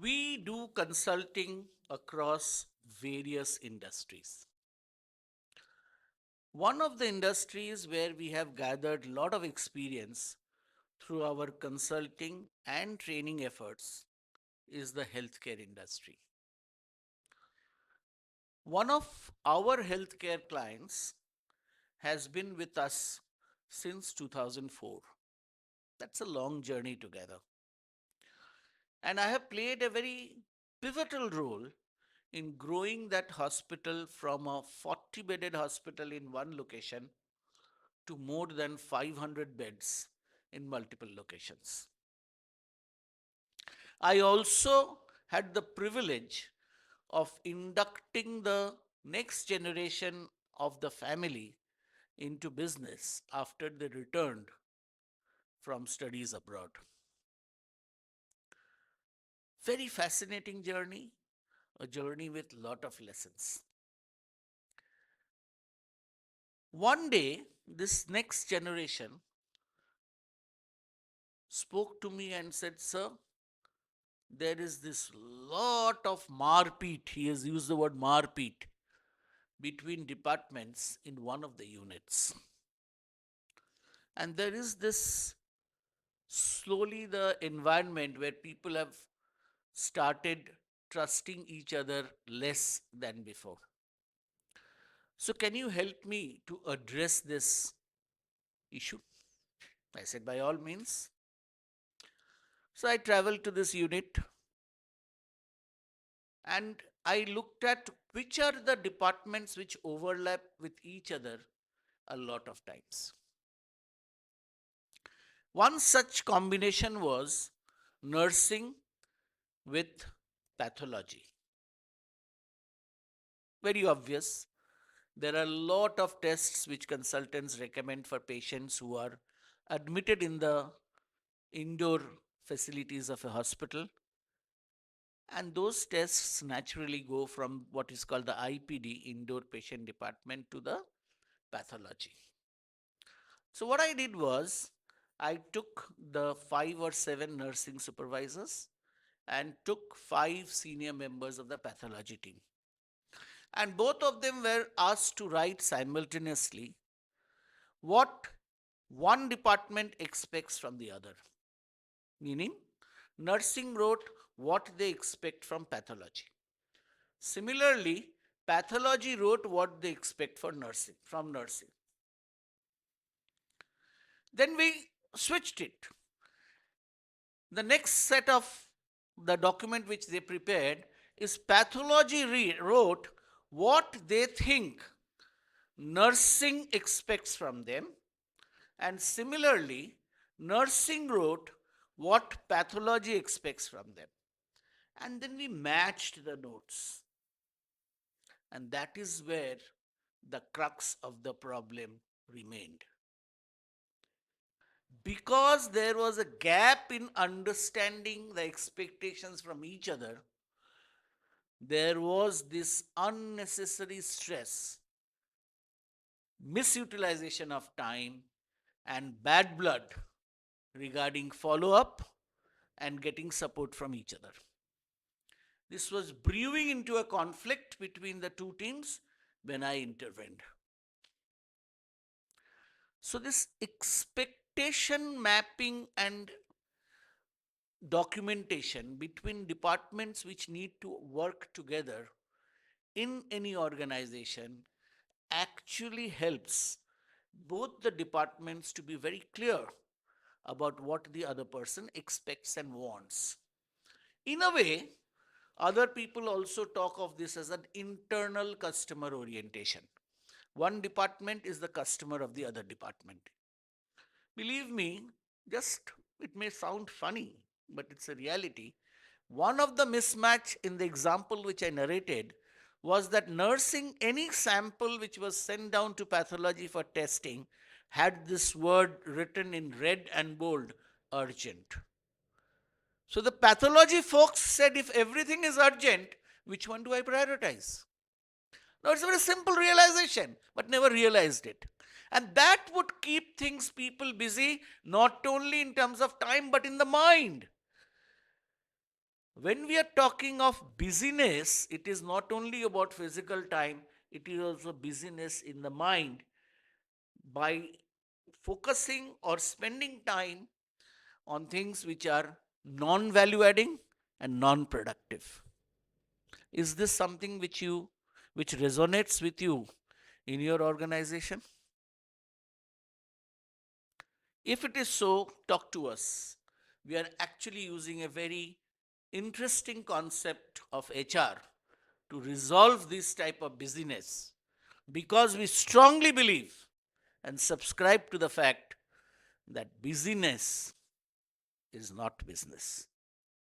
We do consulting across various industries. One of the industries where we have gathered a lot of experience through our consulting and training efforts is the healthcare industry. One of our healthcare clients has been with us since 2004. That's a long journey together. And I have played a very pivotal role in growing that hospital from a 40 bedded hospital in one location to more than 500 beds in multiple locations. I also had the privilege of inducting the next generation of the family into business after they returned from studies abroad. Very fascinating journey, a journey with lot of lessons. One day, this next generation spoke to me and said, "Sir, there is this lot of marpeat," he has used the word marpeat, between departments in one of the units. And there is this slowly the environment where people have started trusting each other less than before. So, can you help me to address this issue? I said, by all means. So, I traveled to this unit and I looked at which are the departments which overlap with each other a lot of times. One such combination was nursing with pathology. Very obvious. There are a lot of tests which consultants recommend for patients who are admitted in the indoor facilities of a hospital. And those tests naturally go from what is called the IPD, indoor patient department, to the pathology. So, what I did was I took the 5 or 7 nursing supervisors and took 5 senior members of the pathology team. And both of them were asked to write simultaneously what one department expects from the other. Meaning, nursing wrote what they expect from pathology. Similarly, pathology wrote what they expect for nursing from nursing. Then we switched it. The next set of the document which they prepared is pathology wrote what they think nursing expects from them, and similarly, nursing wrote what pathology expects from them. And then we matched the notes. And that is where the crux of the problem remained. Because there was a gap in understanding the expectations from each other, there was this unnecessary stress, misutilization of time, and bad blood regarding follow up and getting support from each other. This was brewing into a conflict between the two teams when I intervened. So, this expectation mapping and documentation between departments which need to work together in any organization actually helps both the departments to be very clear about what the other person expects and wants. In a way, other people also talk of this as an internal customer orientation. One department is the customer of the other department. Believe me, just it may sound funny, but it's a reality. One of the mismatch in the example which I narrated was that nursing any sample which was sent down to pathology for testing had this word written in red and bold, urgent. So the pathology folks said, if everything is urgent, which one do I prioritize? Now it's a very simple realization, but never realized it. And that would keep things people busy, not only in terms of time, but in the mind. When we are talking of busyness, it is not only about physical time, it is also busyness in the mind by focusing or spending time on things which are non value adding and non productive. Is this something which resonates with you in your organization? If it is so, talk to us. We are actually using a very interesting concept of HR to resolve this type of busyness because we strongly believe and subscribe to the fact that busyness is not business.